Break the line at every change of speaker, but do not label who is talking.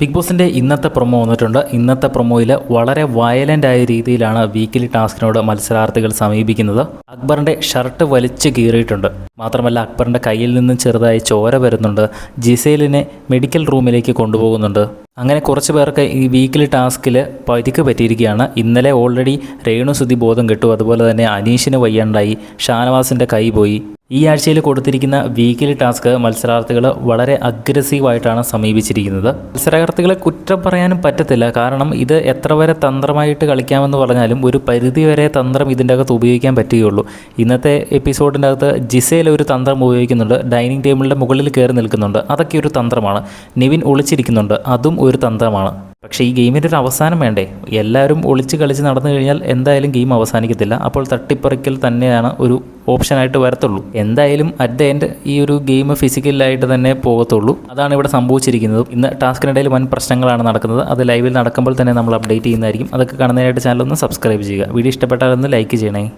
Big ബോസിൻ്റെ ഇന്നത്തെ promo വന്നിട്ടുണ്ട്. ഇന്നത്തെ പ്രൊമോയിൽ വളരെ വയലൻ്റ് ആയ രീതിയിലാണ് വീക്കിലി ടാസ്കിനോട് മത്സരാർത്ഥികൾ സമീപിക്കുന്നത്. അക്ബറിൻ്റെ ഷർട്ട് വലിച്ചു കീറിയിട്ടുണ്ട്. മാത്രമല്ല അക്ബറിൻ്റെ കയ്യിൽ നിന്നും ചെറുതായി ചോര വരുന്നുണ്ട്. ജിസേലിനെ മെഡിക്കൽ റൂമിലേക്ക് കൊണ്ടുപോകുന്നുണ്ട്. അങ്ങനെ കുറച്ച് പേർക്ക് ഈ വീക്കിലി ടാസ്കിൽ പരിക്ക് പറ്റിയിരിക്കുകയാണ്. ഇന്നലെ ഓൾറെഡി രേണുസുതി ബോധം കെട്ടു. അതുപോലെ തന്നെ അനീഷിന് വയ്യാണ്ടായി. ഷാനവാസിൻ്റെ കൈ പോയി. ഈ ആഴ്ചയിൽ കൊടുത്തിരിക്കുന്ന വീക്കിലി ടാസ്ക് മത്സരാർത്ഥികൾ വളരെ അഗ്രസീവായിട്ടാണ് സമീപിച്ചിരിക്കുന്നത്. മത്സരാർത്ഥികളെ കുറ്റം പറയാനും പറ്റത്തില്ല. കാരണം ഇത് എത്ര വരെ തന്ത്രമായിട്ട് കളിക്കാമെന്ന് പറഞ്ഞാലും ഒരു പരിധി വരെ തന്ത്രം ഇതിൻ്റെ അകത്ത് ഉപയോഗിക്കാൻ പറ്റുകയുള്ളൂ. ഇന്നത്തെ എപ്പിസോഡിൻ്റെ അകത്ത് ജിസേൽ ഒരു തന്ത്രം ഉപയോഗിക്കുന്നുണ്ട്. ഡൈനിങ് ടേബിളിൻ്റെ മുകളിൽ കയറി നിൽക്കുന്നുണ്ട്. അതൊക്കെ ഒരു തന്ത്രമാണ്. നിവിൻ ഒളിച്ചിരിക്കുന്നുണ്ട്. അതും ഒരു തന്ത്രമാണ്. പക്ഷേ ഈ ഗെയിമിൻ്റെ ഒരു അവസാനം വേണ്ടേ? എല്ലാവരും ഒളിച്ച് കളിച്ച് നടന്നു കഴിഞ്ഞാൽ എന്തായാലും ഗെയിം അവസാനിക്കത്തില്ല. അപ്പോൾ തട്ടിപ്പറിക്കൽ തന്നെയാണ് ഒരു ഓപ്ഷനായിട്ട് വരത്തുള്ളൂ. എന്തായാലും അറ്റ് ദ എൻഡ് ഈ ഒരു ഗെയിം ഫിസിക്കലായിട്ട് തന്നെ പോകത്തുള്ളൂ. അതാണ് ഇവിടെ സംഭവിച്ചിരിക്കുന്നത്. ഇന്ന് ടാസ്കിനിടയിൽ വൻ പ്രശ്നങ്ങളാണ് നടക്കുന്നത്. അത് ലൈവിൽ നടക്കുമ്പോൾ തന്നെ നമ്മൾ അപ്ഡേറ്റ് ചെയ്യുന്നതായിരിക്കും. അതൊക്കെ കാണുന്നതിനായിട്ട് ചാനൽ ഒന്ന് സബ്സ്ക്രൈബ് ചെയ്യുക. വീഡിയോ ഇഷ്ടപ്പെട്ടാൽ ഒന്ന് ലൈക്ക് ചെയ്യണേ.